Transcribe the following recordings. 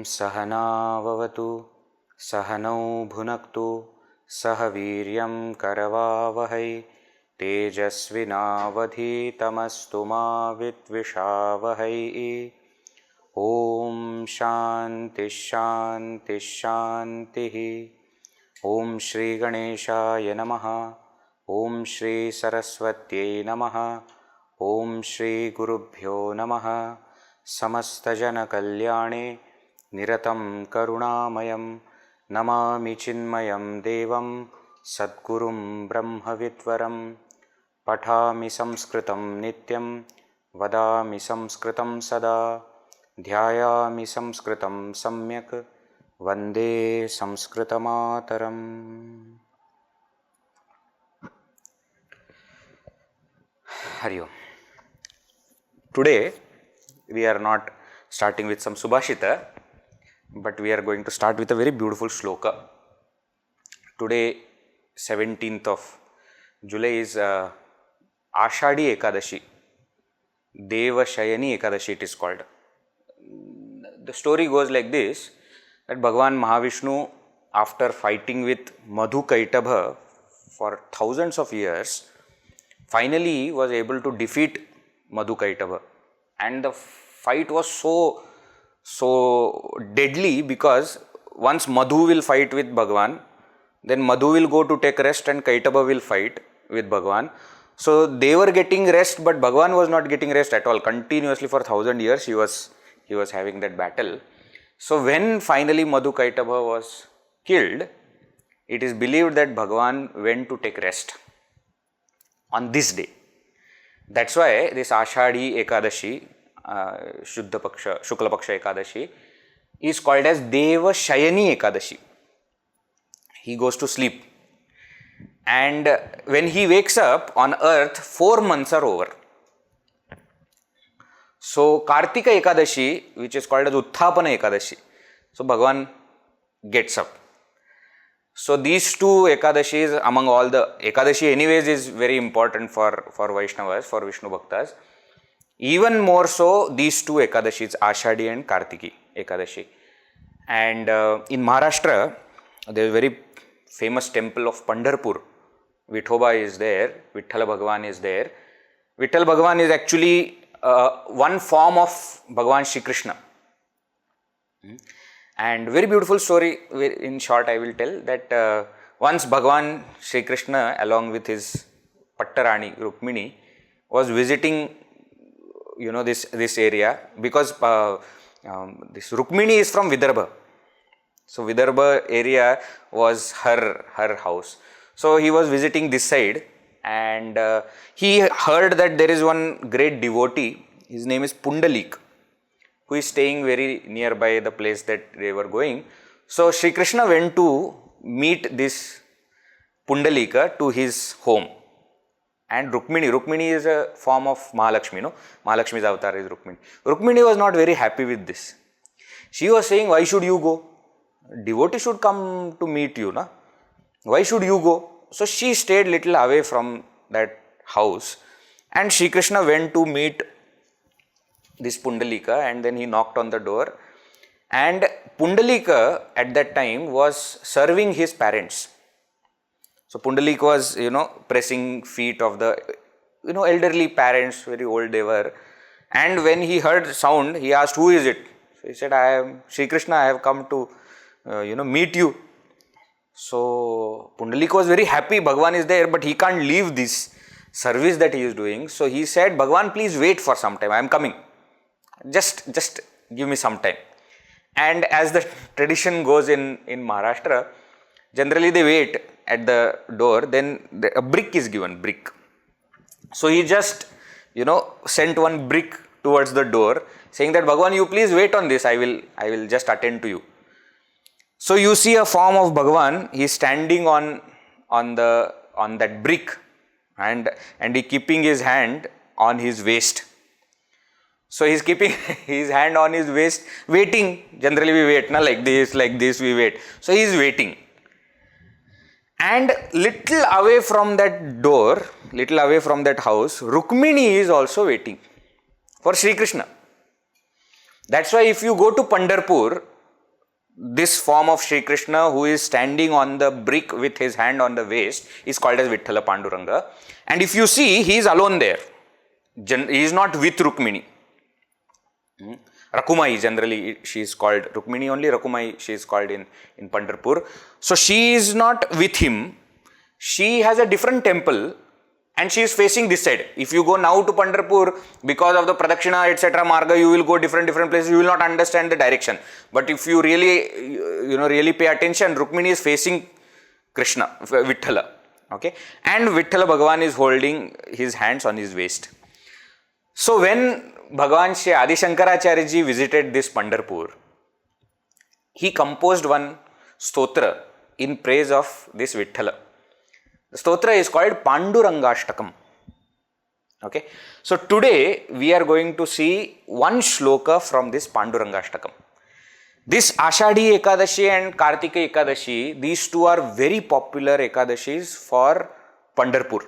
सहना भवतु सहनौ भुनक्तु सह वीर्यं करवावहै तेजस्विनावधीतमस्तु मा विद्विषावहै। ओम शांति शांति शांति। ओम श्री गणेशाय नमः। ओम श्री सरस्वत्यै नमः। ओम श्री गुरुभ्यो नमः। समस्तजनकल्याणे निरतं करुणामयं नमामि चिन्मयं देवं सद्गुरुं ब्रह्मविद्वरं। पठामि संस्कृतं नित्यं वदामि संस्कृतं सदा ध्यायामि संस्कृतं सम्यक् वन्दे संस्कृतमातरम्। Hari Om. Today we are not starting with some subhashita, but we are going to start with a very beautiful shloka. Today, 17th of July is Ashadi Ekadashi, Deva Shayani Ekadashi it is called. The story goes like this, that Bhagavan Mahavishnu, after fighting with Madhu Kaitabha for thousands of years, finally was able to defeat Madhu Kaitabha. And the fight was so deadly, because once Madhu will fight with Bhagavan, then Madhu will go to take rest and Kaitabha will fight with Bhagavan. So they were getting rest, but Bhagavan was not getting rest at all. Continuously for 1000 years he was having that battle. So when finally Madhu Kaitabha was killed, it is believed that Bhagavan went to take rest on this day. That's why this Ashadi Ekadashi, Shukla Paksha Ekadashi, is called as Deva Shayani Ekadashi. He goes to sleep, and when he wakes up on earth, 4 months are over. So Kartika Ekadashi, which is called as Utthapana Ekadashi, so Bhagavan gets up. So these two Ekadashis, among all the Ekadashi anyways, is very important for Vaishnavas, for Vishnu Bhaktas. Even more so, these two Ekadashis, Ashadi and Kartiki Ekadashi. And in Maharashtra, there is a very famous temple of Pandurpur. Vithoba is there, Vithala Bhagavan is there. Vithala Bhagavan is actually one form of Bhagavan Shri Krishna. And very beautiful story, in short I will tell, that once Bhagavan Shri Krishna along with his Pattarani Rukmini was visiting this area, because this Rukmini is from Vidarbha. So Vidarbha area was her house. So he was visiting this side, and he heard that there is one great devotee, his name is Pundalik, who is staying very nearby the place that they were going. So Shri Krishna went to meet this Pundalika to his home. And Rukmini is a form of Mahalakshmi, no? Mahalakshmi's avatar is Rukmini. Rukmini was not very happy with this. She was saying, why should you go? Devotee should come to meet you, na? Why should you go? So she stayed little away from that house, and Shri Krishna went to meet this Pundalika, and then he knocked on the door, and Pundalika at that time was serving his parents. So Pundalika was, pressing feet of the, elderly parents, very old they were, and when he heard sound, he asked, who is it? So he said, I am Shri Krishna, I have come to, meet you. So Pundalika was very happy, Bhagavan is there, but he can't leave this service that he is doing. So he said, Bhagavan, please wait for some time, I am coming. Just give me some time. And as the tradition goes in Maharashtra, generally they wait at the door, then a brick is given, brick. So he just, sent one brick towards the door, saying that Bhagavan, you please wait on this, I will just attend to you. So you see a form of Bhagavan, he is standing on that brick, and he keeping his hand on his waist. So he is keeping his hand on his waist, waiting. Generally we wait, like this we wait. So he is waiting. And little away from that door, little away from that house, Rukmini is also waiting for Sri Krishna. That's why if you go to Pandurpur, this form of Sri Krishna who is standing on the brick with his hand on the waist is called as Vitthala Panduranga. And if you see, he is alone there. He is not with Rukmini. Rakumai, generally she is called Rukmini only, Rakumai she is called in Pandurpur. So she is not with him. She has a different temple and she is facing this side. If you go now to Pandurpur, because of the Pradakshina etc. Marga, you will go different places, you will not understand the direction. But if you really pay attention, Rukmini is facing Krishna, Vitthala. Okay, and Vitthala Bhagavan is holding his hands on his waist. So when Bhagavan Shri Adi Shankaracharya ji visited this Pandurpur, he composed one stotra in praise of this Vitthala. The stotra is called Pandurangashtakam. Okay, so today we are going to see one shloka from this Pandurangashtakam. This Ashadi Ekadashi and Kartika Ekadashi, these two are very popular Ekadashis for Pandurpur.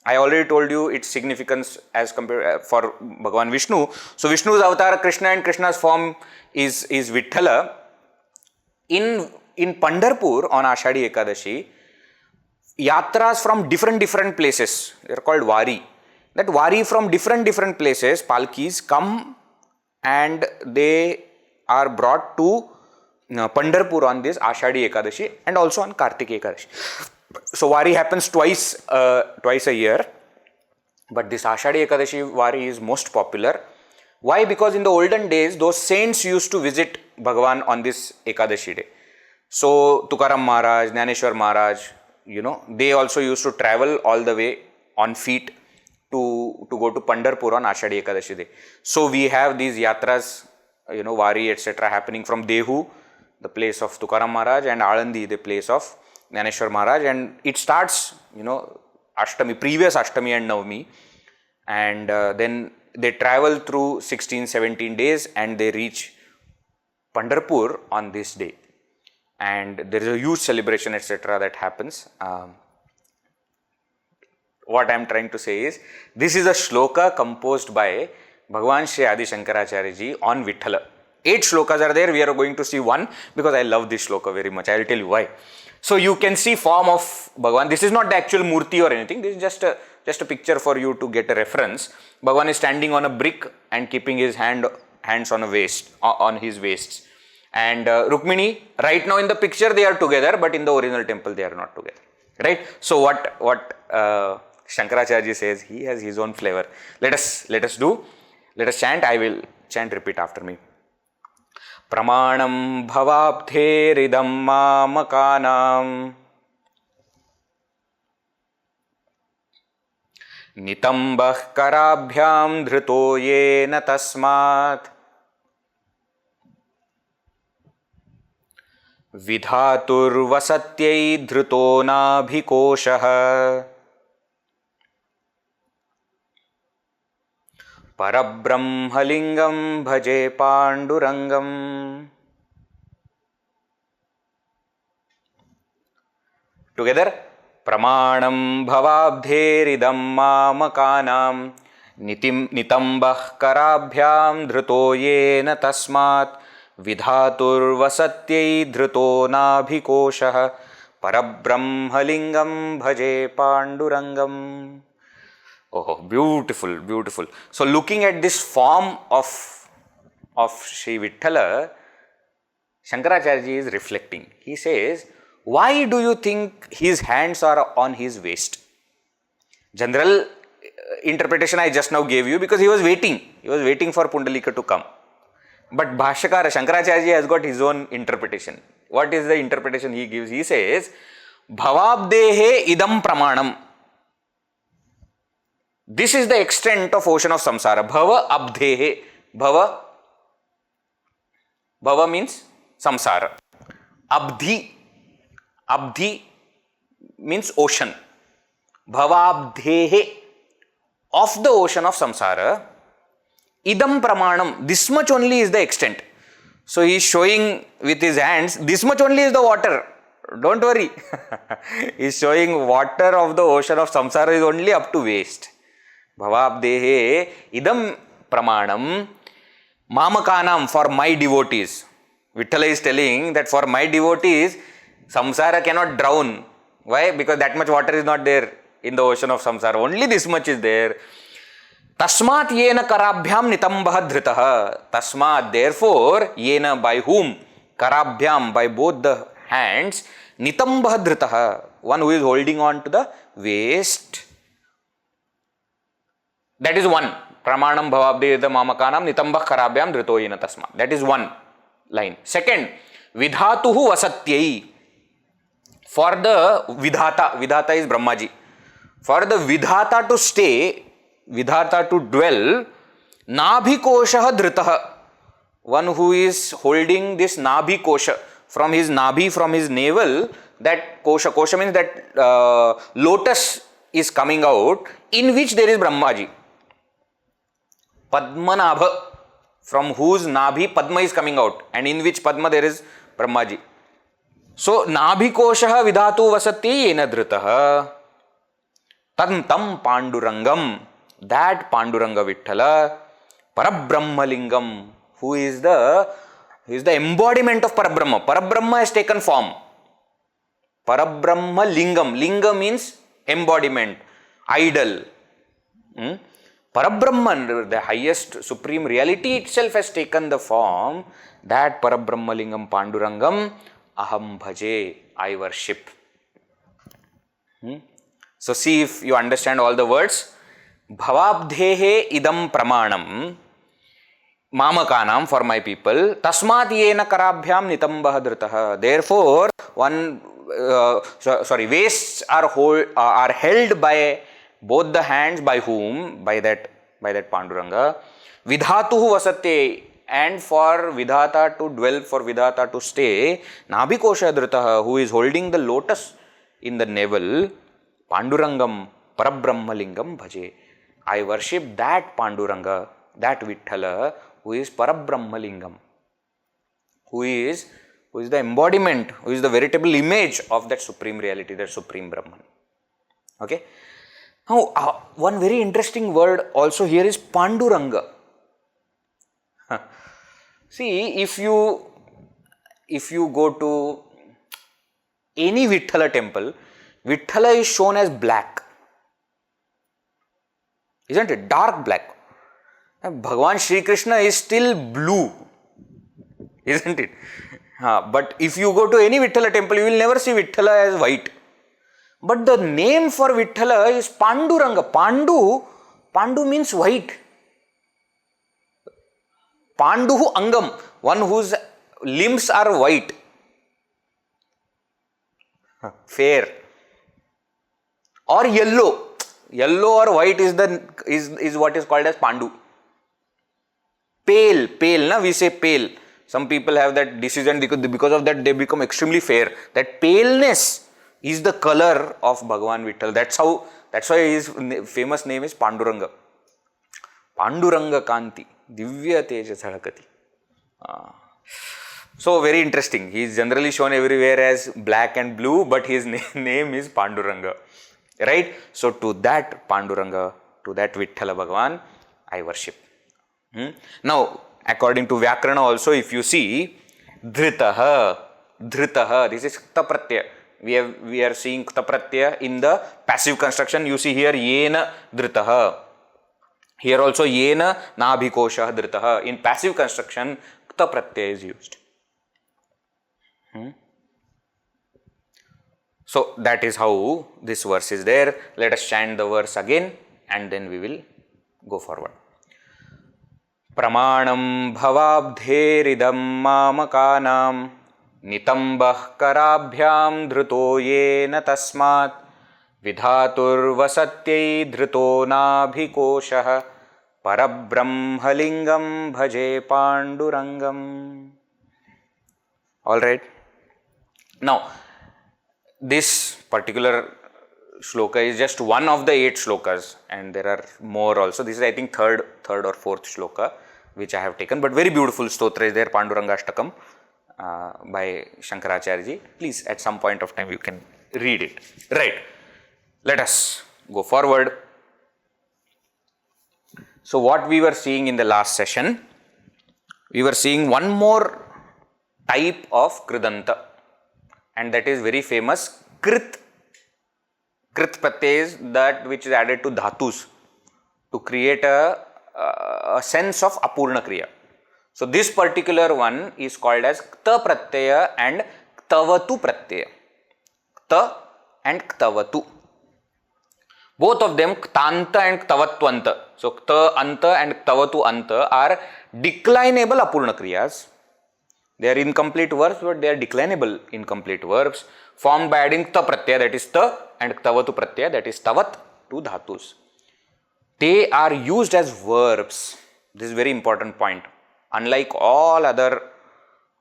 I already told you its significance as compared for Bhagavan Vishnu. So Vishnu's avatar Krishna and Krishna's form is Vitthala. In Pandurpur on Ashadi Ekadashi, yatras from different places, they are called Wari. That Wari from different places, palkis, come and they are brought to Pandurpur on this Ashadi Ekadashi and also on Kartika Ekadashi. So Wari happens twice a year, but this Ashadi Ekadashi Wari is most popular. Why? Because in the olden days, those saints used to visit Bhagavan on this Ekadashi day. So Tukaram Maharaj, Jnaneshwar Maharaj, they also used to travel all the way on feet to go to Pandurpur on Ashadi Ekadashi day. So we have these yatras, Wari etc. happening from Dehu, the place of Tukaram Maharaj, and Alandi, the place of Jnaneshwar Maharaj, and it starts, Ashtami, previous Ashtami and Navami, and then they travel through 16-17 days and they reach Pandurpur on this day. And there is a huge celebration etc. that happens. What I am trying to say is, this is a shloka composed by Bhagavan Shri Adi Shankaracharya ji on Vitthala. 8 shlokas are there, we are going to see one because I love this shloka very much. I will tell you why. So you can see form of Bhagavan. This is not the actual murti or anything. This is just a picture for you to get a reference. Bhagavan is standing on a brick and keeping his hands on his waist. And Rukmini, right now in the picture they are together, but in the original temple they are not together. Right? So what Shankaracharya says, he has his own flavor. Let us chant. I will chant, repeat after me. Pramanam bhavabdheridam mamakanam nitambah karabhyam dhrito yena tasmat vidhatur vasatyai dhrito nabhikoshah Parabrahmalingam bhaje Pandurangam. Together, Pramanam bhavabdheridam mamakanam nitambah karabhyam dhrito yena tasmat vidhatur vasatyai dhrito nabhikoshah Parabrahmalingam bhaje Pandurangam. Oh, beautiful, beautiful. So looking at this form of Sri Vitthala, Shankaracharya ji is reflecting. He says, why do you think his hands are on his waist? General interpretation I just now gave you because he was waiting. He was waiting for Pundalika to come. But Bhashyakara, Shankaracharya ji has got his own interpretation. What is the interpretation he gives? He says, Bhavabdehe idam pramanam. This is the extent of ocean of samsara. Bhava abdhehe. Bhava means samsara. Abdhi means ocean. Bhavabdhehe, of the ocean of samsara. Idam pramanam, this much only is the extent. So he is showing with his hands, this much only is the water. Don't worry. He is showing water of the ocean of samsara is only up to waist. Bhavabdehe idam pramanam mamakanam, for my devotees. Vithala is telling that for my devotees, samsara cannot drown. Why? Because that much water is not there in the ocean of samsara. Only this much is there. Tasmat yena karabhyam nitambah dhritaha. Tasmat, therefore, yena, by whom? Karabhyam, by both the hands. Nitambah dhritaha, one who is holding on to the waist. That is one. Pramanam bhavabdeda mamakanam nitambah karabhyam dhrito yena tasmat. That is one line. Second, vidhatuhu vasatyai. For the vidhata is Brahmaji. For the vidhata to stay, vidhata to dwell, nabhikosha dhritaha. One who is holding this nabhikosha, from his nabhi, from his navel, that kosha means that lotus is coming out, in which there is Brahmaji. Padmanabha, from whose nabhi Padma is coming out, and in which Padma there is Brahmaji. So, nabhikosha vidhatu vasati yena dhritaha. Tantam Pandurangam, that Panduranga Vithala, Parabrahmalingam, who is the embodiment of Parabrahma. Parabrahma has taken form. Parabrahmalingam, linga means embodiment, idol. Parabrahman, the highest supreme reality itself has taken the form. That Parabrahmalingam Pandurangam, aham bhaje, I worship. So see if you understand all the words. Bhavabdhehe idam pramanam mamakanam, for my people. Tasmat yena karabhyam nitambah dhritaha. Therefore, waists are held by both the hands. By whom? By that Panduranga. Vidhatuhu vasate, and for vidhata to dwell, for vidhata to stay. Nabhikosha dhritaha, who is holding the lotus in the navel. Pandurangam Parabrahmalingam bhaje. I worship that Panduranga, that Vithala, who is Parabrahmalingam, who is the embodiment, who is the veritable image of that supreme reality, that supreme Brahman. Okay. Now, one very interesting word also here is Panduranga. See, if you go to any Vithala temple, Vithala is shown as black, isn't it? Dark black. Bhagavan Shri Krishna is still blue, isn't it? But if you go to any Vithala temple, you will never see Vithala as white. But the name for Vithala is Panduranga. Pandu means white. Panduhu Angam, one whose limbs are white, fair, or yellow. Yellow or white is what is called as Pandu. Pale, na, we say pale. Some people have that decision, because of that they become extremely fair. That paleness is the color of Bhagavan Vittal. That's why his famous name is Panduranga. Panduranga Kanti, Divya Teja Sadhakati. So very interesting. He is generally shown everywhere as black and blue, but his name is Panduranga. Right? So to that Panduranga, to that Vitthala Bhagavan, I worship. Now, according to Vyakarana also, if you see, Dhritaha, this is Kta Pratyaya. We are seeing Kta Pratyaya in the passive construction. You see here, Yena Dhritaha. Here also, Yena Nabhikosha Dhritaha. In passive construction, Kta Pratyaya is used. So that is how this verse is there. Let us chant the verse again and then we will go forward. Pramanam bhavabdheridam mamakanam nitambah karabhyam dhrito yena tasmat Vidhaturvasatyai dhrito nabhikoshah Parabrahmalingam bhaje Pandurangam. Alright. Now, this particular shloka is just one of the 8 shlokas, and there are more also. This is, I think, third or fourth shloka which I have taken, but very beautiful stotra is there, Pandurangashtakam by Shankaracharya. Please, at some point of time, you can read it. Right. Let us go forward. So, what we were seeing in the last session, we were seeing one more type of kridanta, and that is very famous krit. Krit pratyay is that which is added to dhatus to create a sense of apurna kriya. So, this particular one is called as Kta pratyaya and Ktavatu pratyaya. Kta and Ktavatu. Both of them, Ktanta and Ktavatwanta. So, Kta anta and Ktavatu anta are declinable apurna kriyas. They are incomplete verbs, but they are declinable incomplete verbs formed by adding Kta pratyaya, that is Ta, and Ktavatu pratyaya, that is Tavat, to dhatus. They are used as verbs. This is a very important point. Unlike all other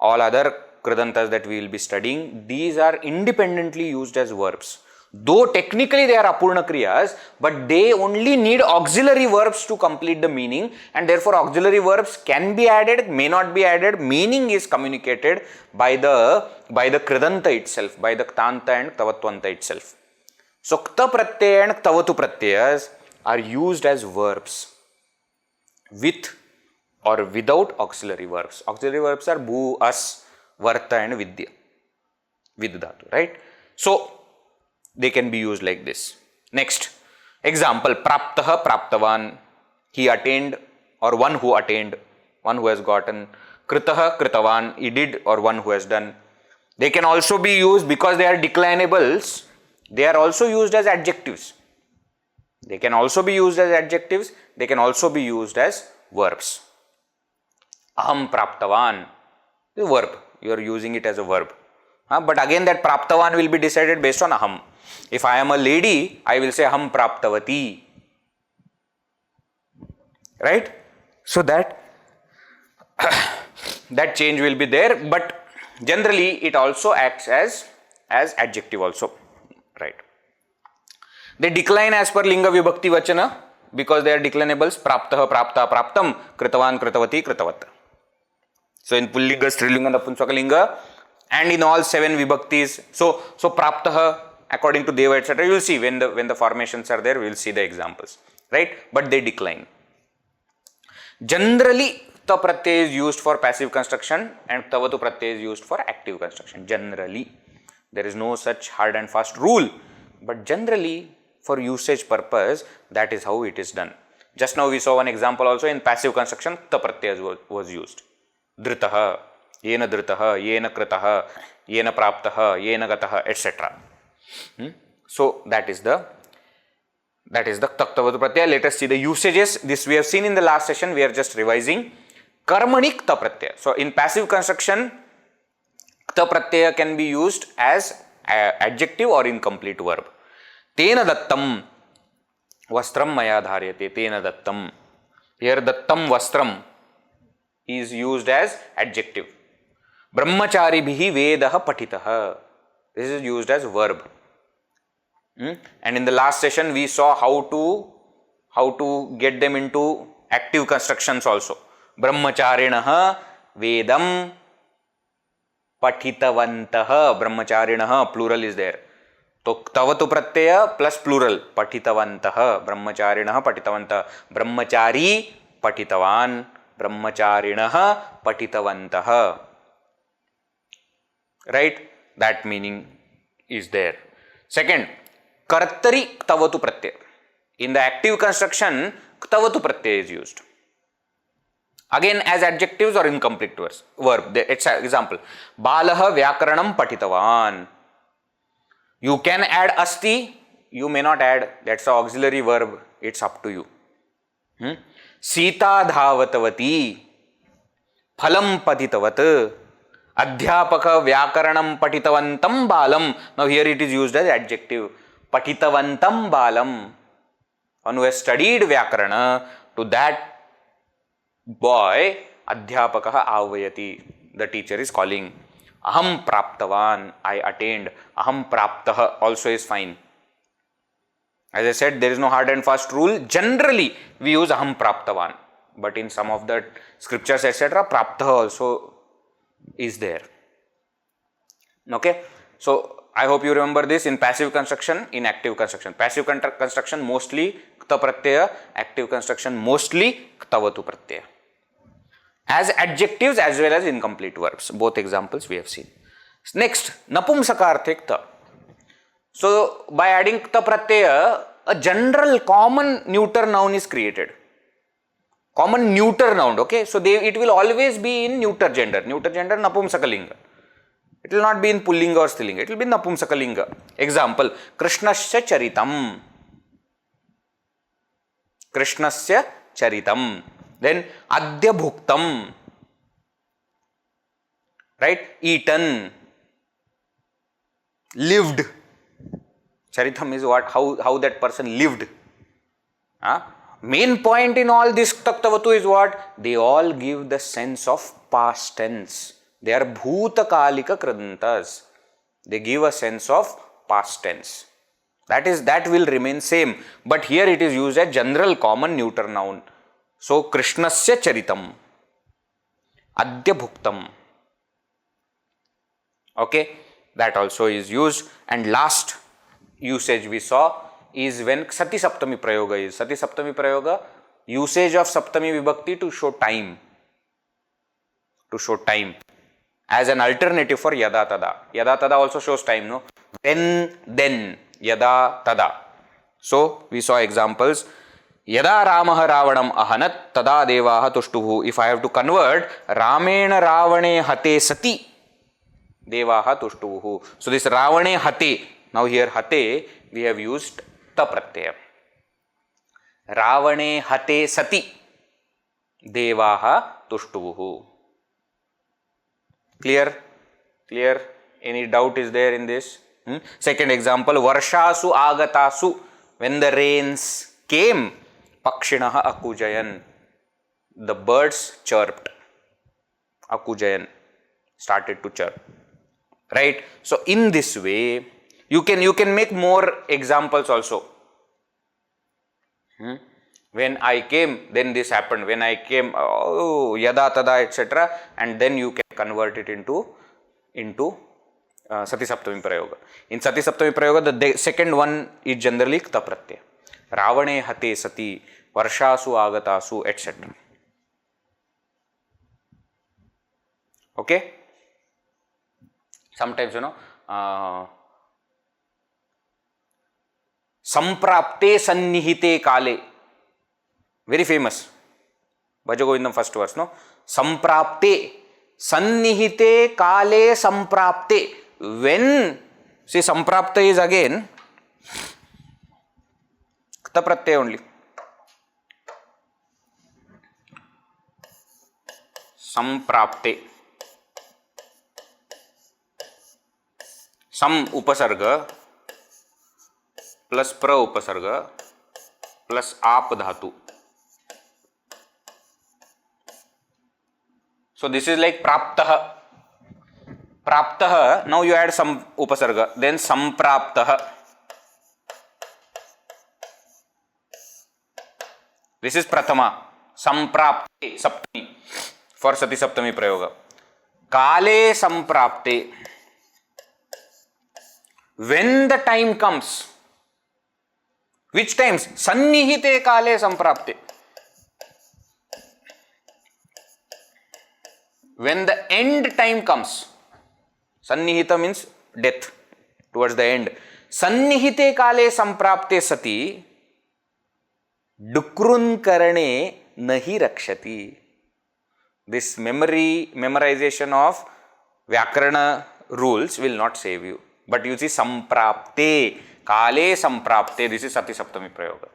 kridantas that we will be studying, these are independently used as verbs. Though technically they are apurna kriyas, but they only need auxiliary verbs to complete the meaning, and therefore auxiliary verbs can be added, may not be added. Meaning is communicated by the kridanta itself, by the Ktanta and Ktavatwanta itself. So, Kta pratyaya and Ktavatu pratyayas are used as verbs with or without auxiliary verbs. Auxiliary verbs are bhu, as, varta and vidya, with dhatu, right? So, they can be used like this. Next example, praptaha, praptavan, he attained or one who attained, one who has gotten. Kritaha, kritavan, he did or one who has done. They can also be used, because they are declinables, they are also used as adjectives. They can also be used as adjectives, they can also be used as verbs. Aham praptavan, the verb, you are using it as a verb. But again, that praptavan will be decided based on aham. If I am a lady, I will say aham praptavati. Right? So that change will be there, but generally it also acts as adjective also. Right? They decline as per linga vibhakti vachana because they are declinables. Praptaha, prapta, praptam, kritavan, kritavati, kritavat. So in pullinga, strilinga, napumsakalinga, and in all 7 vibhaktis. So praptaha, according to Deva, etc., you will see when the formations are there, we will see the examples, right? But they decline. Generally, Kta pratyaya is used for passive construction and Ktavatu pratyaya is used for active construction. Generally, there is no such hard and fast rule, but generally, for usage purpose, that is how it is done. Just now we saw one example also in passive construction, Kta pratyaya was used. Dhritaha, yena dhritaha, yena kritaha, yena praptaha, yena gataha, etc. So that is the Ktavatu pratyaya. Let us see the usages. This we have seen in the last session. We are just revising. Karmani Kta pratyaya. So in passive construction, Kta pratyaya can be used as adjective or incomplete verb. Tena dattam vastram maya dharyate. Tena dattam. Here dattam vastram is used as adjective. Brahmachari bhihi vedaha patitaha. This is used as verb. And in the last session we saw how to get them into active constructions also. Brahmacharinaha vedam patitavantaha. Brahmacharinaha, plural is there. So Ktavatu pratyaya plus plural, patitavantaha. Brahmacharinaha patitavantaha. Brahmachari patitavan. Brahmacharinaha patitavantaha. Right? That meaning is there. Second, Kartari Ktavatu pratyaya. In the active construction, Ktavatu pratyaya is used. Again as adjectives or incomplete verb. It's an example. Balaha vyakaranam patitavan. You can add asti, you may not add. That's an auxiliary verb. It's up to you. Sita dhavatavati. Phalam patitavat. Adhyapaka vyakaranam patitavantam balam. Now here it is used as adjective. Patitavantam balam. One who has studied Vyakarana, to that boy, Adhyapakaha avayati. The teacher is calling. Aham praptavan, I attained. Aham praptaha also is fine. As I said, there is no hard and fast rule. Generally, we use aham praptavan. But in some of the scriptures, etc., praptaha also is there. Okay? So, I hope you remember this in passive construction, in active construction. Passive construction mostly kta pratyaya, active construction mostly ktavatu pratyaya. As adjectives as well as incomplete verbs. Both examples we have seen. Next, napumsakarthe kta. So, by adding kta pratyaya, a general common neuter noun is created. Common neuter noun, okay? So, it will always be in neuter gender. Neuter gender, napumsakalinga. It will not be in pullinga or strilinga. It will be napumsakalinga. Example, Krishnasya charitam. Krishnasya charitam. Then, adya bhuktam. Right? Eaten. Lived. Charitam is what? How that person lived. Main point in all this Kta Ktavatu is what? They all give the sense of past tense. They are bhutakalika kradantas. They give a sense of past tense. That will remain same. But here it is used as general common neuter noun. So, Krishnasya charitam. Adya bhuktam. Okay. That also is used. And last usage we saw is when Sati Saptami Prayoga is. Sati Saptami Prayoga, usage of Saptami Vibhakti to show time. To show time. As an alternative for Yada Tada. Yada Tada also shows time, no? Then, Yada Tada. So, we saw examples. Yada Ramaha Ravanam Ahanat Tada Devaha Tushtuhu. If I have to convert, Ramena Ravane Hate Sati Devaha Tushtuhu. So, this Ravane Hate. Now, here Hate, we have used Ta Pratyaya. Ravane Hate Sati Devaha Tushtuhu. Clear? Clear? Any doubt is there in this? Second example, Varshasu Agatasu. When the rains came, Pakshinaha Akujayan. The birds chirped. Akujayan. Started to chirp. Right? So, in this way, you can make more examples also. When I came, then this happened. When I came, oh, yada tada, etc. And then you can convert it into Sati Saptami Prayoga. In Sati Saptami Prayoga, the second one is generally Kta Pratyaya. Ravane Hate Sati, Varshasu Agatasu, etc. Okay? Sometimes, Samprapte Sannihite Kale. Very famous. Bhajagovindam first verse, no? Samprapte. Sannihite Kale Samprapte. When, see, Samprapte is again Kta Pratyaya only. Samprapte. Sam upasarga plus pra upasarga plus ap dhatu. So this is like praptaha. Praptaha, now you add some upasarga, then sampraptaha. This is prathama. Samprapte, saptami. For Sati Saptami Prayoga. Kale samprapte. When the time comes. Which times? Sannihite kale samprapte. When the end time comes. Sannihita means death, towards the end. Sannihite kale samprapte sati dukrun karane nahi rakshati. This memorization of Vyakarana rules will not save you. But you see samprapte, kale samprapte, this is Sati Saptami Prayoga.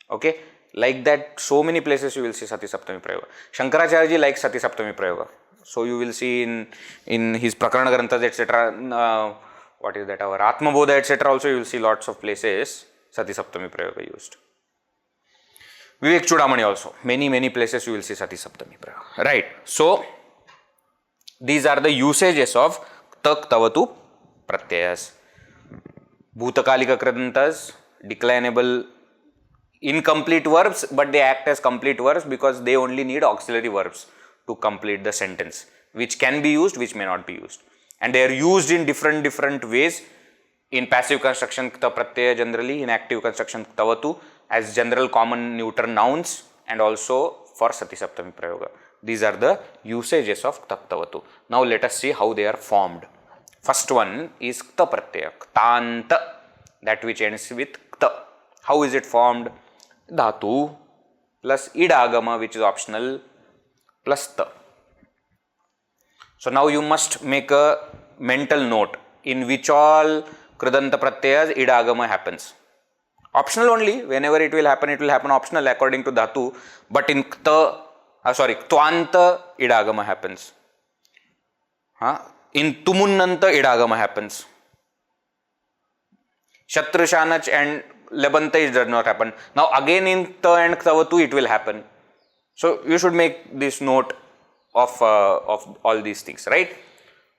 Okay? Like that, so many places you will see Sati Saptami Prayoga. Shankaracharya ji likes Sati Saptami Prayoga. So you will see in his Prakarana Granthas, etc. what is that, our Atmabodha, etc. also you will see lots of places Sati Saptami Prayoga used. Vivek Chudamani also, many places you will see Sati Saptami Prayoga, right. So, these are the usages of Kta, Ktavatu Pratyayas. Bhutakalika Kridantas, declinable incomplete verbs, but they act as complete verbs because they only need auxiliary verbs to complete the sentence, which can be used, which may not be used. And they are used in different ways. In passive construction, Kta Pratyaya generally, in active construction, Ktavatu, as general common neuter nouns, and also for Sati Saptami Prayoga. These are the usages of Kta, Ktavatu. Now let us see how they are formed. First one is Kta Pratyaya, Ktanta, that which ends with Kta. How is it formed? Dhatu plus idagama, which is optional, plus ta. So now you must make a mental note in which all Kridanta Pratyayas idagama happens. Optional only, whenever it will happen optional according to dhatu, but in Kta, Tvanta idagama happens. In Tumunnanta idagama happens. Shatra, Shanach and Lebanta it does not happen. Now again in Ta and Ktavatu it will happen. So you should make this note of all these things, right?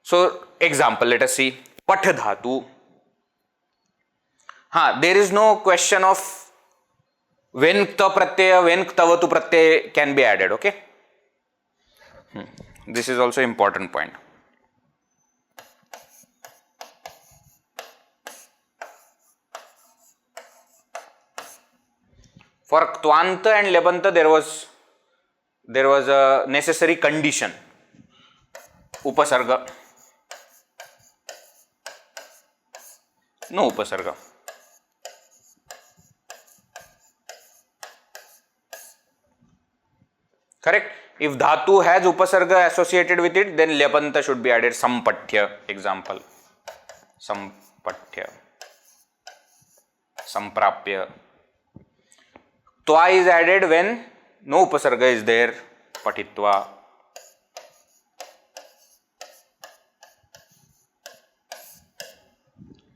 So example, let us see. Pat dhatu. There is no question of when Kta Pratyaya, when Ktavatu Pratyaya can be added, okay? This is also important point. For Ktvanta and Lebanta there was a necessary condition, Upasarga. No Upasarga. Correct? If dhatu has Upasarga associated with it, then Lebanta should be added. Sampatya, example. Sampatya. Samprapya. Twa is added when no Upasarga is there. Patitva.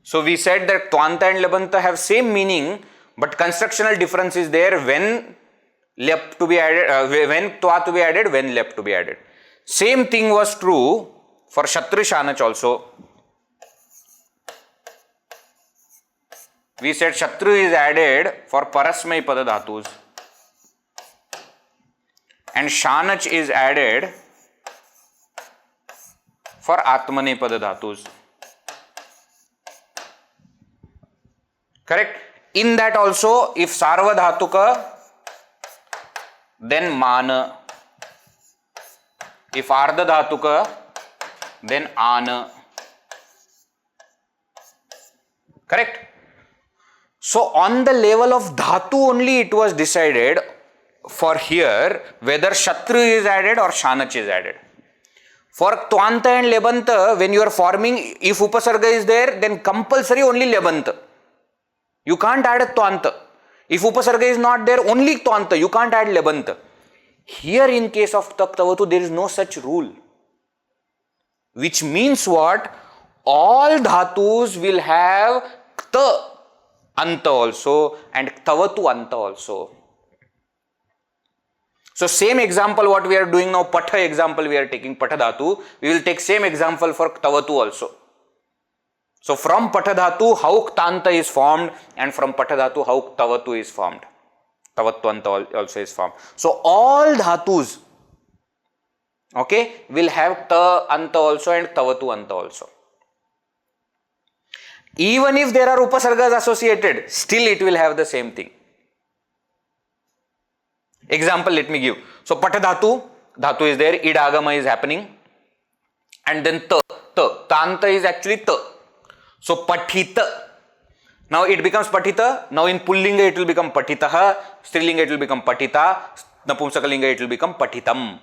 So we said that Tvanta and Lebanta have same meaning, but constructional difference is there when lep to be added, when Twa to be added, when lep to be added. Same thing was true for Shatru Shanach also. We said Shatru is added for Parasmay Pada Dhatus and Shanach is added for Atmane Pada Dhatus. Correct? In that also, if Sarva Dhatuka, then Mana. If Ardha Dhatuka, then Ana. Correct? So on the level of dhatu only it was decided for here whether Shatru is added or Shanach is added. For Tvanta and Lebanta, when you are forming, if Upasarga is there, then compulsory only Lebanta. You can't add a Tvanta. If Upasarga is not there, only Tvanta. You can't add Lebanta. Here in case of Kta Ktavatu, there is no such rule. Which means what? All dhatus will have Kta Anta also and Ktavatu Anta also. So same example what we are doing now, Patha example we are taking, Patha Dhatu, we will take same example for Ktavatu also. So from Patha Dhatu how Ktanta is formed and from Patha Dhatu how Ktavatu is formed. Ktavatu Anta also is formed. So all dhatus, okay, will have Kta Anta also and Ktavatu Anta also. Even if there are Upasargas associated, still it will have the same thing. Example let me give. So Patha Dhatu is there, Idagama is happening and then Tanta is actually Ta. So Pathita. Now it becomes Pathita. Now in Pullinga it will become Pathitaha, Strilinga it will become Pathita, Napumsakalinga it will become Pathitam.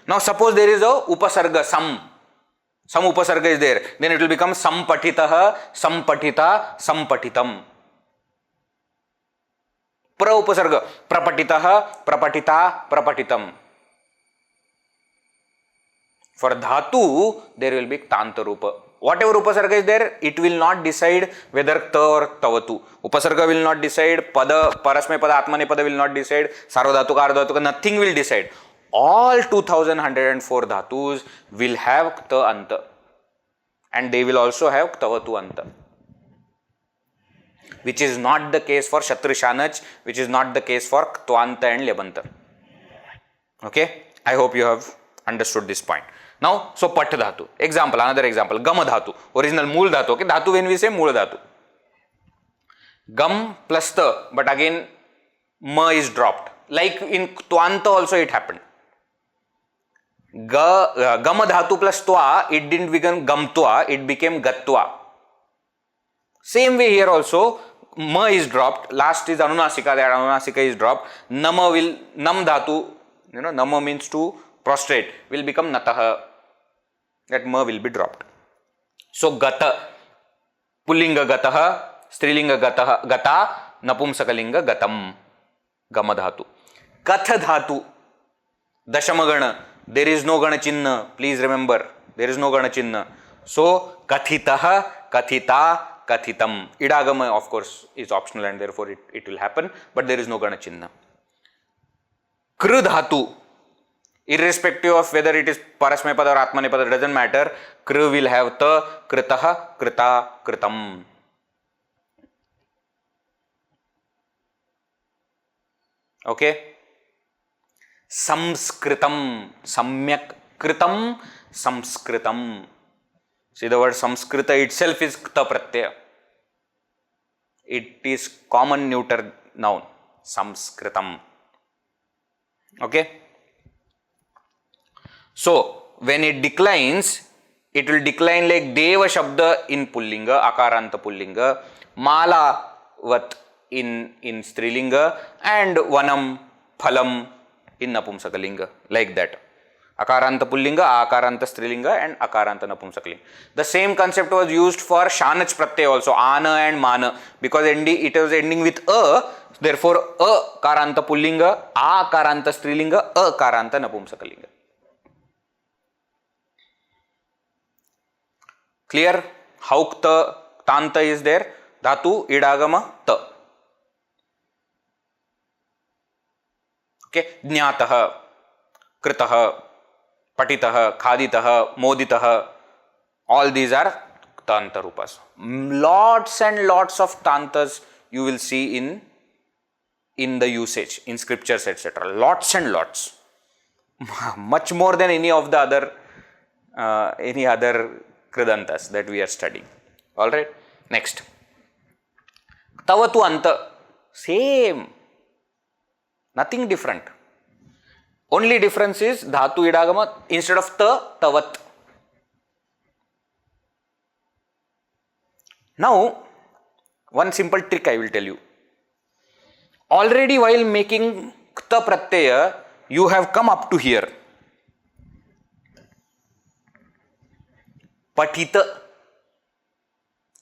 Now suppose there is a Upasarga, some Upasarga is there, then it will become Sampatitaha, Sampatita, Sampatitam. Pra Upasarga, Prapatitaha, Prapatita, Prapatitam. For Dhatu, there will be Ktanta Rupa. Whatever upasarga is there, it will not decide whether kta or ktavatu. Upasarga will not decide, pada, parasmay pada, atmanepada will not decide, sarvadhatuka, ardhatuka, nothing will decide. All 2104 dhatus will have kta anta, and they will also have ktavatu anta, which is not the case for Shatrushanach, which is not the case for Ktwanta and Lebanta. Okay, I hope you have understood this point. Now, so Pat Dhatu. Example, another example, Gama Dhatu, original Mool Dhatu. Okay, Dhatu when we say Mool Dhatu. Gam plus Ta, but again Ma is dropped. Like in Ktwanta also it happened. Gama Dhatu plus Twa, it didn't become Gamtwa, it became Gatwa. Same way here also, Ma is dropped, last is Anunasika, that Anunasika is dropped. Nama will, Nam Dhatu, Nama means to prostrate, will become Nataha, that Ma will be dropped. So Gata, Pullinga Gataha, Strilinga Gataha, Gata, Napumsakalinga Gatam, Gama Dhatu. Katha Dhatu, Dashamagana, there is no Gana Chinna, please remember, there is no Gana Chinna. So Kathitaha, Kathita, Kathitam. Idagama, of course, is optional and therefore it will happen, but there is no Gana Chinna. Kru Dhatu, irrespective of whether it is Parasmapada or Atmanepada, doesn't matter. Kru will have Ta, Kritaha, Krita, Kritam. Okay. Samskritam, Samyak Kritam, Samskritam. See, the word Samskrita itself is Kta Pratyaya. It is common neuter noun, Samskritam. Okay. So, when it declines, it will decline like Deva Shabda in Pullinga, Akaranta Pullinga, Mala Vat in Strilinga, and Vanam Phalam in Napumsakalinga, like that. Akaranta Pullinga, Akaranta Strilinga, and Akaranta Napumsakalinga. The same concept was used for Shanach Pratyaya also, Ana and Mana, because it was ending with A, therefore A Karanta Pullinga, A Karanta Strilinga, A Karanta Napumsakalinga. Clear how Ktanta is there? Dhatu, Idagama, Ta. Okay, Jnataha, Kritaha, Patitaha, Khaditaha, Moditaha, all these are Tanta Rupas. Lots and lots of Tantas you will see in the usage, in scriptures, etc. Lots and lots. Much more than any of the other Kridantas that we are studying. Alright, next. Ktavatu Anta, same. Nothing different. Only difference is Dhatu Idagama, instead of Ta, Tavat. Now, one simple trick I will tell you. Already while making Kta Pratyaya, you have come up to here. Patita.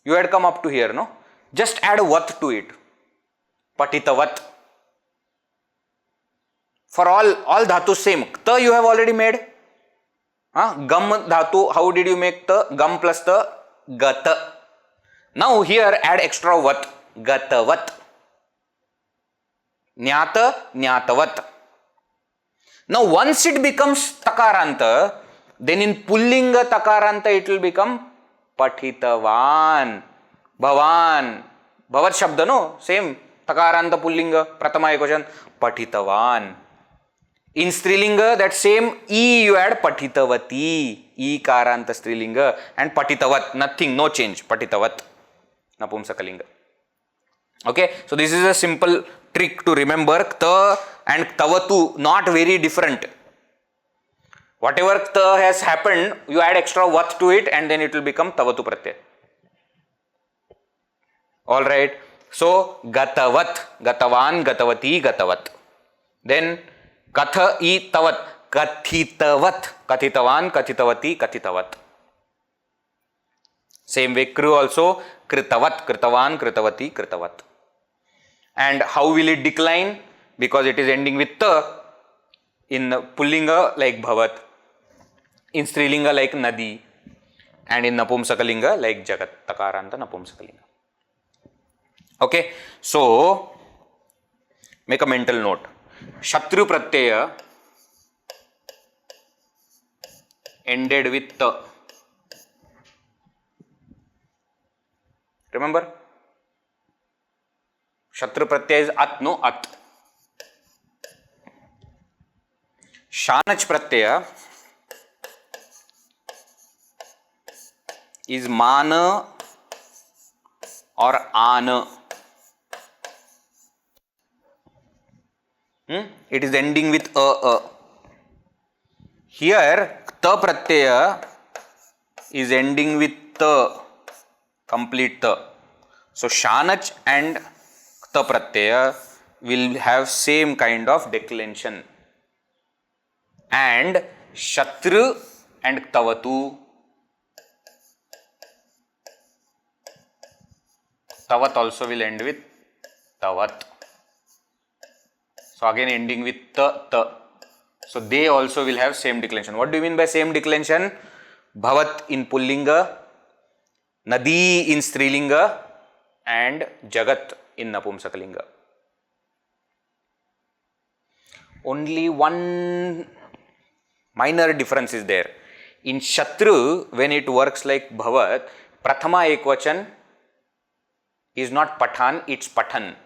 You had come up to here, no? Just add Vat to it. Patitavat. For all dhatu same. Kta you have already made. Gam dhatu, how did you make ta? Gam plus ta, gata. Now here add extra vat. Gatavat. Nyata, nyatavat. Now once it becomes takaranta, then in pullinga takaranta it will become pathitavan. Bhavan. Bhavat shabda, no? Same. Takaranta pullinga, pratama ekvachan, pathitavan. In Strilinga, that same E you add Patitavati, E Karanta Strilinga, and Patitavat, nothing, no change, Patitavat, Napumsakalinga. Okay, so this is a simple trick to remember. Kta and Ktavatu, not very different. Whatever Kta has happened, you add extra Vat to it and then it will become Tavatu Pratyaya. Alright, so Gatavat, Gatavan, Gatavati, Gatavat. Then Katha I Tavat, Kathitavat, Kathitavan, Kathitavati, Kathitavat. Same way, Kru also, Kritavat, Kritavan, Kritavati, Kritavat. And how will it decline? Because it is ending with Ta. In Pullinga like Bhavat, in Strilinga like Nadi. And in Napumsakalinga, like Jagat, Takaranta Napumsakalinga. Okay, so make a mental note. Shatru Pratyaya ended with ta. Remember? Shatru Pratyaya is at, no at. Shanach Pratyaya is mana or ana. It is ending with a. Here, ta pratyaya is ending with ta, complete ta. So, shanach and ta pratyaya will have same kind of declension. And shatru and ktavatu, tavat also will end with tavat. So again ending with ta. So they also will have same declension. What do you mean by same declension? Bhavat in Pullinga, Nadi in Strilinga, and Jagat in Napumsakalinga. Only one minor difference is there. In Shatru, when it works like Bhavat, Prathama Ekvachan is not Pathan, it's Pathan.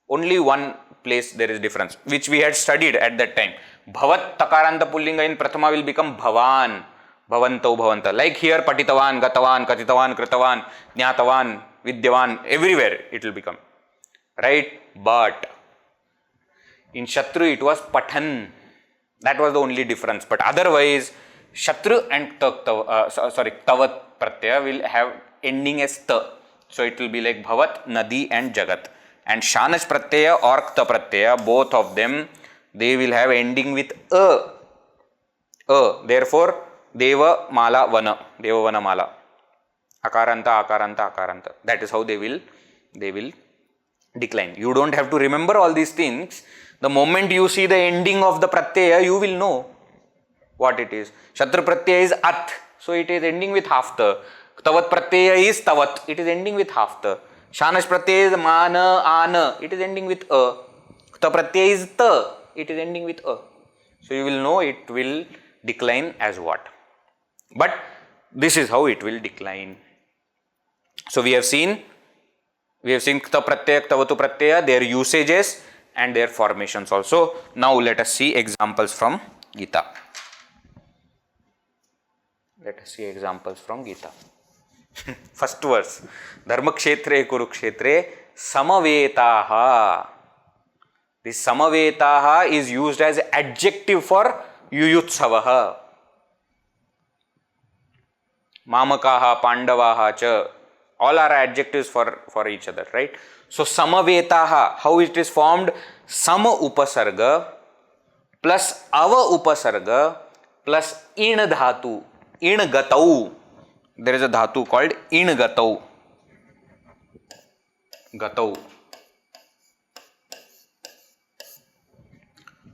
Only one place there is difference, which we had studied at that time. Bhavat Takaranta Pullinga in Prathama will become Bhavan, Bhavantau Bhavanta. Like here, Patitavan, Gatavan, Katitavan, Kritavan, Jnatavan, Vidyavan, everywhere it will become. Right? But in Shatru it was Pathan. That was the only difference. But otherwise, Shatru and Tavat Pratyaya will have ending as Ta. So it will be like Bhavat, Nadi and Jagat. And Shanach Pratyaya or Kta Pratyaya, both of them, they will have ending with a. Therefore, Deva Mala Vana, Deva Vana Mala. Akaranta, Akaranta, Akaranta. That is how they will decline. You don't have to remember all these things. The moment you see the ending of the Pratyaya, you will know what it is. Shatru Pratyaya is At, so it is ending with half ta. Tavat Pratyaya is Tavat, it is ending with half ta. Shanash Pratyaya is Mana, Ana, it is ending with A. Ta Pratyaya is Ta, it is ending with A. So you will know it will decline as what. But this is how it will decline. So we have seen Kta Pratyaya, Ktavatu Pratyaya, their usages and their formations also. Now let us see examples from Gita. Let us see examples from Gita. First verse. Dharma kshetre kurukshetre samavetaha. This samavetaha is used as adjective for yuyutsavaha. Mamakaha, Pandavaha cha. All are adjectives for each other, right? So samavetaha, how it is formed? Sama upasarga plus ava upasarga plus in dhatu. In gatau. There is a dhatu called in gatau. Gatau.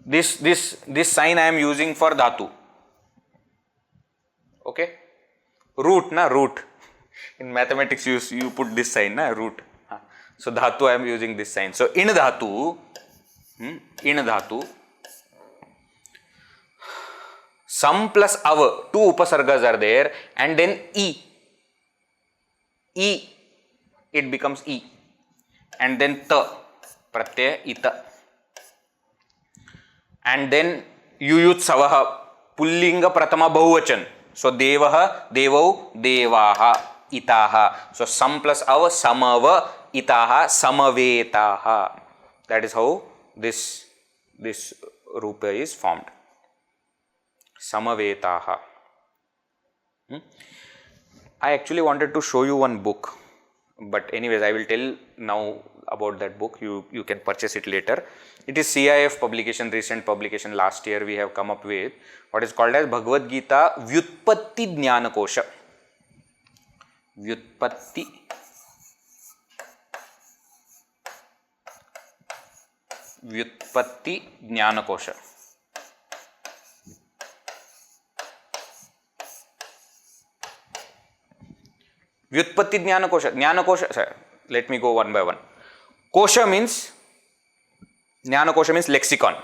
This sign I am using for dhatu. Okay? Root, na root. In mathematics you put this sign, na root. So dhatu I am using this sign. So in dhatu, some plus ava, two upasargas are there, and then e. It becomes e. And then ta, pratyaya ita. And then yuyutsavaha, pullinga pratama bahuvachan. So devaha, devau, devaha, itaha. So some plus ava, samava, itaha, samavetaha. That is how this rupa is formed. Samavetaha. I actually wanted to show you one book, but anyways I will tell now about that book. You can purchase it later. It is CIF publication, recent publication. Last year we have come up with what is called as Bhagavad Gita Vyutpatti Jnana Kosha. Vyutpatti Jnana Kosha. Vyutpatti Jnana Kosha. Jnana Kosha, sorry, let me go one by one. Kosha means, Jnana Kosha means lexicon.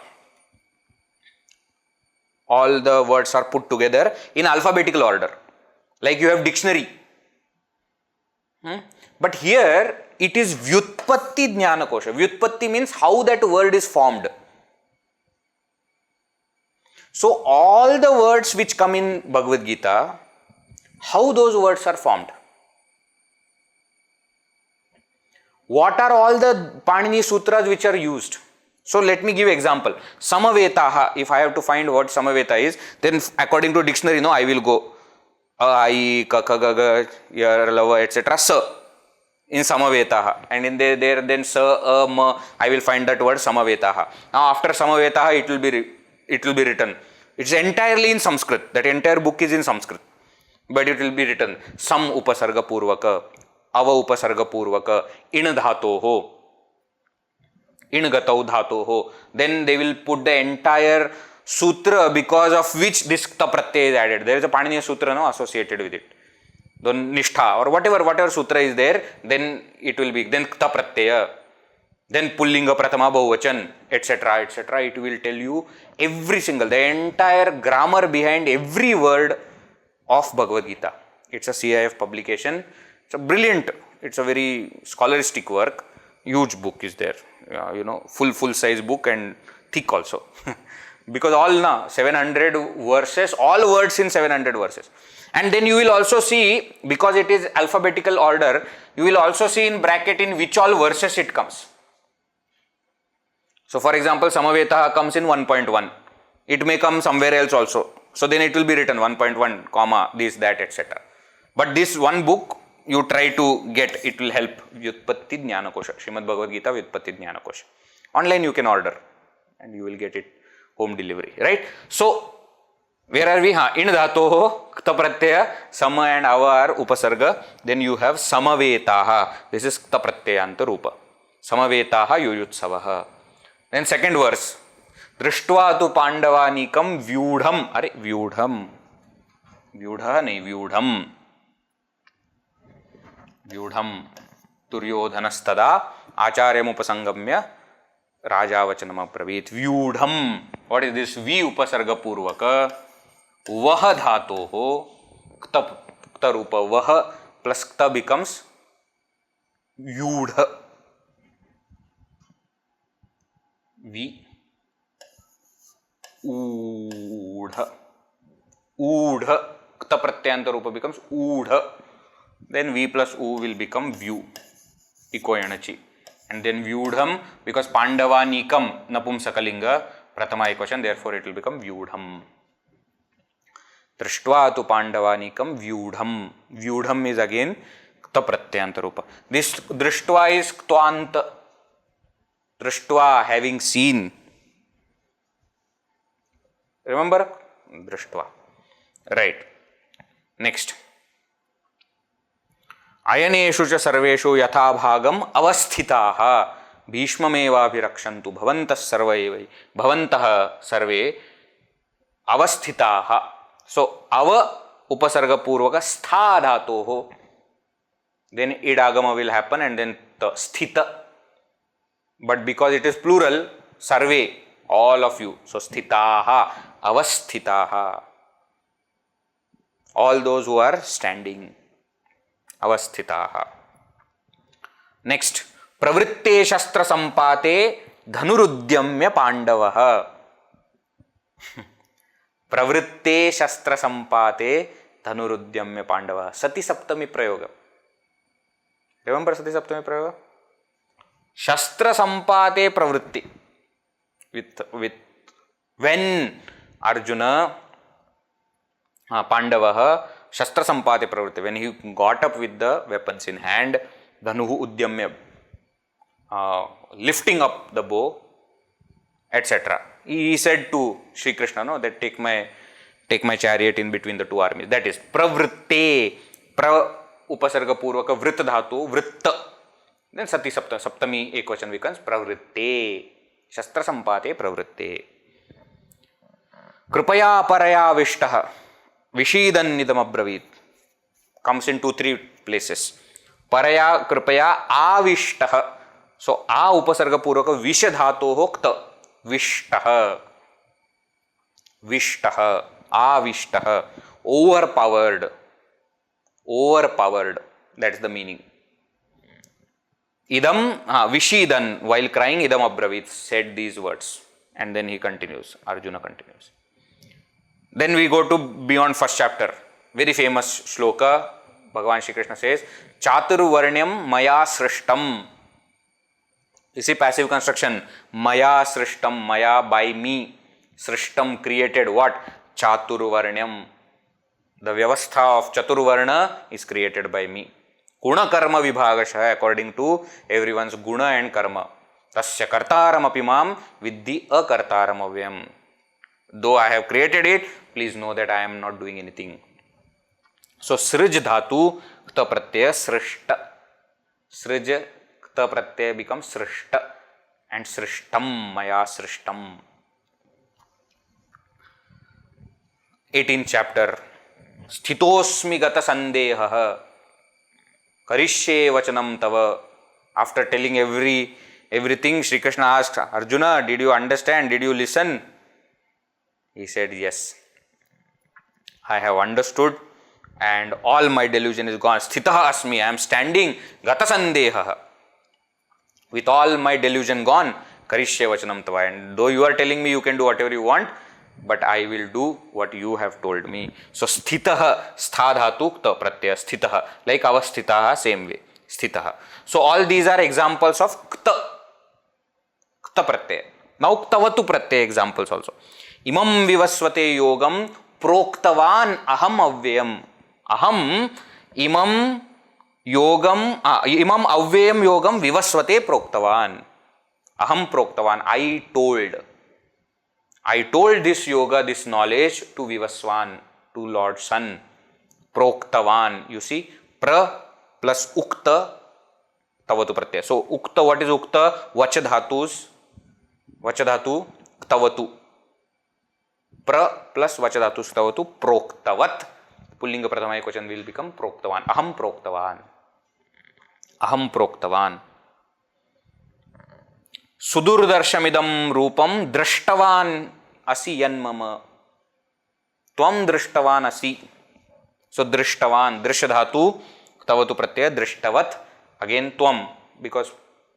All the words are put together in alphabetical order. Like you have dictionary. But here it is Vyutpatti Jnana Kosha. Vyutpatti means how that word is formed. So all the words which come in Bhagavad Gita, how those words are formed. What are all the Panini Sutras which are used? So let me give example. Samavetaha, if I have to find what Samaveta is, then according to dictionary, I will go I, ka, ga, ga, yar, lava, etc. Sa in Samavetaha, and in there then sa, ma, I will find that word Samavetaha. Now after Samavetaha, it will be written. It's entirely in Sanskrit. That entire book is in Sanskrit, but it will be written Sam upasarga purvaka, ava upasarga purvaka, in dhatoho, in gatau dhatoho. Then they will put the entire sutra because of which this Kta Pratyaya is added. There is a Paniniya sutra associated with it. Then Nishtha or whatever sutra is there, then it will be, then Kta Pratyaya, then Pullinga Pratama Bahuvachan, etc. etc. It will tell you every single, the entire grammar behind every word of Bhagavad Gita. It's a CIF publication. It's a brilliant, it's a very scholastic work. Huge book is there, full size book and thick also. Because all 700 verses, all words in 700 verses. And then you will also see, because it is alphabetical order, you will also see in bracket in which all verses it comes. So for example, Samavetaha comes in 1.1. It may come somewhere else also. So then it will be written 1.1, comma, this, that, etc. But this one book, you try to get, it will help. Vyutpatti Jnana Kosha, Srimad Bhagavad Gita Vyutpatti Jnana Kosha. Online you can order and you will get it home delivery, right? So where are we? In dhatoho, Kta Pratyaya, Sama and Ava are upasarga. Then you have Samavetaha. This is Kta Pratyayanta Rupa. Samavetaha Yuyutsavaha. Then second verse. Drishtva tu Pandavanikam Vyudham. Are Vyudham. Vyudha nahi Vyudham. Vyudham Turyodhanastada Acharyam Upasangamya Rajavachanam Pravit. Vyudham. What is this? V upasarga purvaka. Vaha dhatoho. Kta rupa. Vaha plus Kta becomes Vyudha. V. Udha. Udha. Kta pratyanta rupa becomes Udha. Then V plus U will become Vyu. Ikoyanachi. And then Vyudham, because Pandava Nikam Napumsakalinga Pratama equation, therefore it will become Vyudham. Drishtva tu Pandava Nikam Vyudham. Vyudham is again Kta Pratyanta Rupa. This Drishtva is Ktwanta. Drishtva, having seen. Remember? Drishtva. Right. Next. Ayaneshu cha sarveshu yatha bhagam avasthitaha bhishmamevabhirakshantu bhavantah sarvai bhavantah sarve avasthitaha. So ava upasarga purvaka stha dhatoho. Then idagama will happen and then sthita. But because it is plural, sarve, all of you. So sthitaha, avasthitaha. All those who are standing. Avasthitaha. Next, pravritte shastra sampate dhanurudyamya pandavaha. Pravritte shastra sampate dhanurudyamya pandavaha. Sati saptami prayoga. Remember Sati saptami prayoga? Shastra sampate pravritti. With when Arjuna Pandavaha Shastra Sampate Pravritti, when he got up with the weapons in hand, Dhanuhu Udyamya, lifting up the bow, etc. He said to Shri Krishna, that take my chariot in between the two armies. That is Pravritte, Pra Upasarga Purvaka Vrit Dhatu, Vritta. Then Sati Saptami Ekvachan becomes Pravritte. Shastra Sampate Pravritte. Krupaya Paraya Vishtaha. Vishidan nidam abravit. comes in 2-3 places. Paraya kripaya avishtah. So a upasarga purvaka vish dhatoh kta. Vishtah. Vishtah. Avishtah. Overpowered. Overpowered. That's the meaning. Idam, Vishidan, while crying, Idam Abravit, said these words. And then he continues, Arjuna continues. Then we go to beyond first chapter. Very famous shloka, Bhagavan Shri Krishna says, Chaturvarnyam Maya Srishtam. You see passive construction, Maya Srishtam, Maya by me, Srishtam created what? Chaturvarnyam. The Vyavastha of Chaturvarna is created by me. Guna karma vibhagasha, according to everyone's guna and karma. Tasya kartaram apimam vidhi akartaram avyam. Though I have created it, please know that I am not doing anything. So srij dhatu kta pratyaya srishta. Srij kta pratyaya becomes srishta. And srishtam maya srishtam. 18th chapter. Sthitosmi gata sandeha. Karishye vachanam tava. After telling everything, Shri Krishna asked, Arjuna, did you understand? Did you listen? He said, yes. I have understood and all my delusion is gone. Sthitaha asmi. I am standing. Gata sandeha. With all my delusion gone. Karishye vachanam tava. And though you are telling me you can do whatever you want, but I will do what you have told me. So sthitaha, sthadhatu kta pratyaya, sthitaha, like avasthitaha, same way, sthitaha. So all these are examples of kta pratyaya. Now ktavatu pratyaya examples also. Imam vivasvate yogam proktavan aham avyam. Aham imam yogam, imam avyam yogam vivasvate proktavan. Aham proktavan, I told this yoga, this knowledge to Vivaswan, to Lord Sun. Proktavan. You see, pra plus ukta, tavatu pratyaya. So, ukta, what is ukta? Vachadhatus. Vachadhatu, ktavatu. Pra plus vachadhatus, ktavatu, proktavat. Pullinga prathama ekvachan will become proktavan. Aham proktavan. Aham proktavan. Sudurdarshamidam rupam drashtavan asi yanmama. Tvam drashtavan asi. So drashtavan, drishadhatu, ktavatu pratyaya, drishtavat. Again tvam, because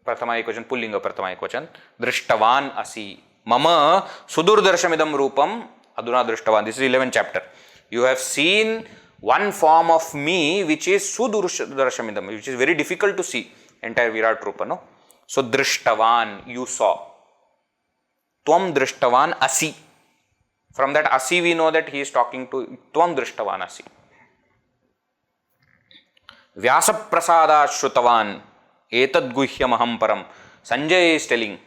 prathama ekvachan, pullinga prathama ekvachan. Drishtavan asi. Mama sudurdarshamidam rupam aduna drishtavan. This is 11th chapter. You have seen one form of me which is sudurdarshamidam, which is very difficult to see. Entire Virat Rupa, no? So, drishtavan, you saw. Tvam drishtavan asi. From that asi we know that he is talking to Tvam drishtavan asi. Vyasa prasada shrutavan etad guhyam aham param. Sanjay is telling,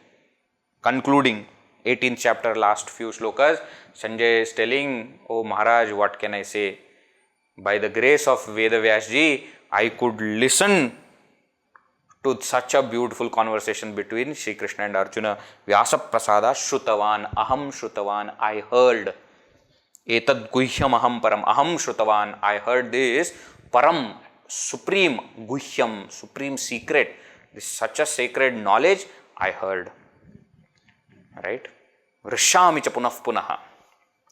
concluding 18th chapter, last few shlokas. Sanjay is telling, oh Maharaj, what can I say? By the grace of Veda Vyasji, I could listen to such a beautiful conversation between Shri Krishna and Arjuna. Vyasa prasada shrutavan, aham shrutavan, I heard. Etad guhyam aham param, aham shrutavan, I heard this. Param, supreme, guhyam, supreme secret. This is such a sacred knowledge, I heard. Right? Vrishami cha punah punaha.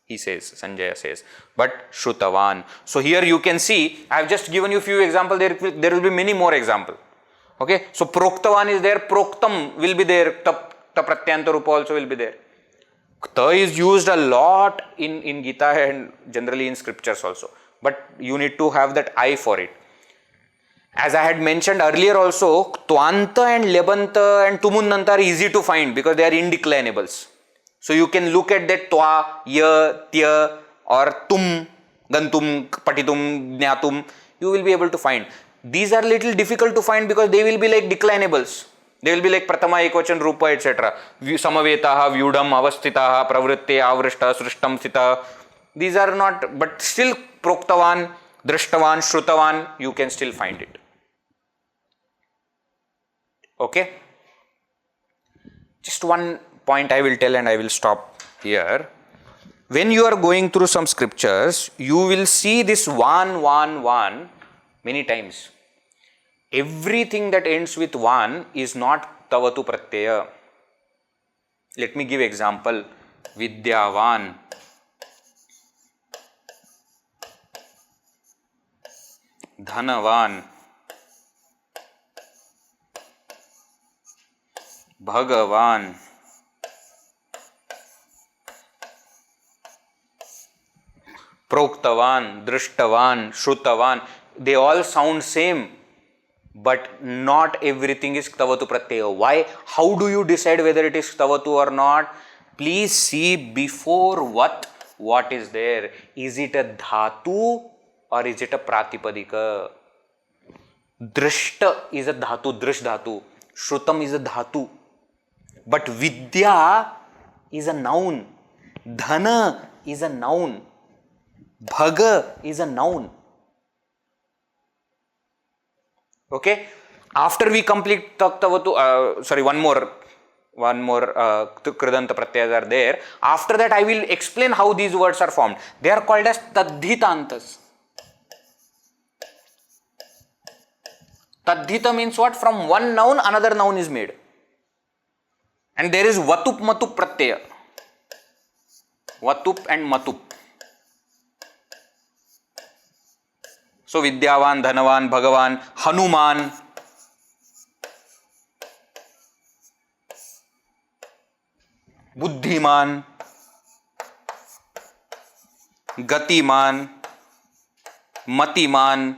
He says, Sanjaya says, but shrutavan. So here you can see, I have just given you few examples, there will be many more examples. Okay, so proktavan is there, proktam will be there, ta pratyanta rupa also will be there. Kta is used a lot in Gita and generally in scriptures also, but you need to have that eye for it. As I had mentioned earlier also, Tvanta and Lebanta and Tumunnanta are easy to find because they are indeclinables. So you can look at that Twa, Ya, Tya or Tum, Gantum, Patitum, Jnatum, you will be able to find. These are little difficult to find because they will be like declinables. They will be like Prathama, Ekvachan, Rupa, etc. Samavetaha, Vyudam, Avasthitaha, Pravritte, Avrishta, Srishtam, Sita. These are not, but still Proktavan, Drishtavan, Shrutavan, you can still find it. Okay? Just one point I will tell and I will stop here. When you are going through some scriptures, you will see this one many times. Everything that ends with one is not Ktavatu Pratyaya. Let me give example. Vidyavan, Dhanavan, Bhagavan, Proktavan, Drishtavan, Shrutavan. They all sound same, but not everything is Ktavatu Pratyaya. Why? How do you decide whether it is Ktavatu or not? Please see before what is there. Is it a dhatu or is it a pratipadika? Drishta is a dhatu, drish dhatu. Shrutam is a dhatu. But Vidya is a noun. Dhana is a noun. Bhaga is a noun. Okay. After we complete Ktavatu, one more Kridanta Pratyayas are there. After that, I will explain how these words are formed. They are called as Tadhitantas. Tadhita means what? From one noun, another noun is made. And there is Vatup Matup Pratyaya. Vatup and Matup. So Vidyavan, Dhanavan, Bhagavan, Hanuman, Buddhiman, Gatiman, Matiman.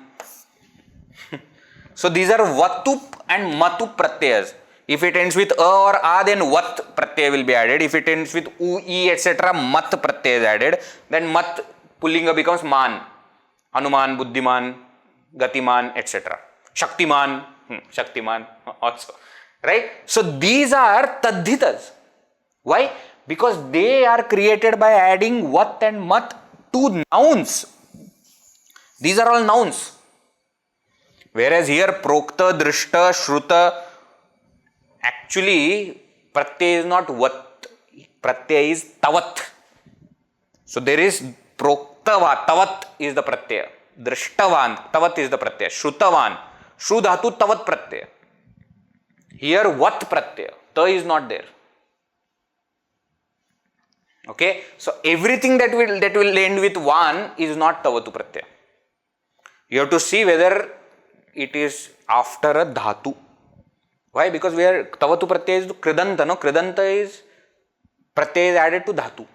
So these are Vatup and Matup Pratyayas. If it ends with A or A, then Vat Pratyaya will be added. If it ends with U, E, etc., Mat Pratyaya is added. Then Mat Pullinga becomes Man. Hanuman, Buddhiman, Gatiman, etc. Shaktiman, Shaktiman also. Right? So these are Tadhitas. Why? Because they are created by adding Vat and Mat to nouns. These are all nouns. Whereas here Prokta, Drishta, Shruta, actually Pratyaya is not Vat. Pratyaya is Tavat. So there is Proktava, Tavat is the Pratyaya. Drishtavan, Tavat is the Pratyaya. Shrutavan, Shru Dhatu, Tavat Pratyaya. Here Vat Pratyaya, Ta is not there. Okay, so everything that will end with one is not Tavatu Pratyaya. You have to see whether it is after a dhatu. Why? Because we are Tavatu Pratyaya is Kridanta, no? Kridanta is Pratyaya is added to dhatu.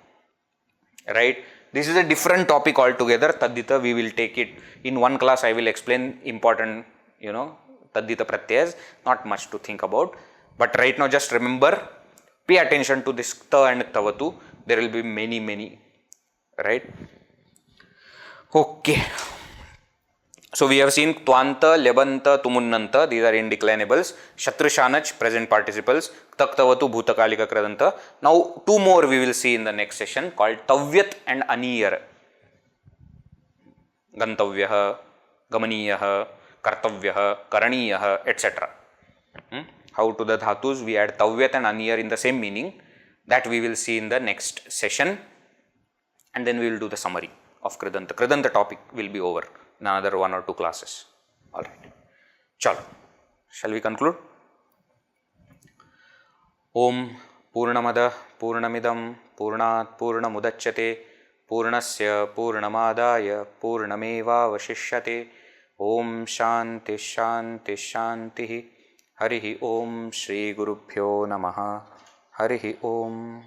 Right? This is a different topic altogether. Tadhita, we will take it in one class. I will explain important, Tadhita Pratyayas. Not much to think about. But right now, just remember, pay attention to this Kta and Ktavatu. There will be many, right? Okay. So we have seen Tvanta, Lebanta, Tumunnanta. These are indeclinables. Shatrushanach, present participles. Kta-Ktavatu, Bhutakalika Kradanta. Now, two more we will see in the next session called Tavyat and Aniyar. Gantavyaha, Gamaniyaha, Kartavyaha, Karaniyaha, etc. How to the dhatus we add Tavyat and Aniyar in the same meaning. That we will see in the next session. And then we will do the summary of Kridanta. Kridanta topic will be over in another 1 or 2 classes. Alright. Chalo. Shall we conclude? Om Purnamada Purnamidam Purnat Purnamudachyate Purnasya Purnamadaya Purnameva Vashishyate. Om Shanti Shanti Shanti. Harihi Om Shri Gurubhyo Namaha. Harihi Om.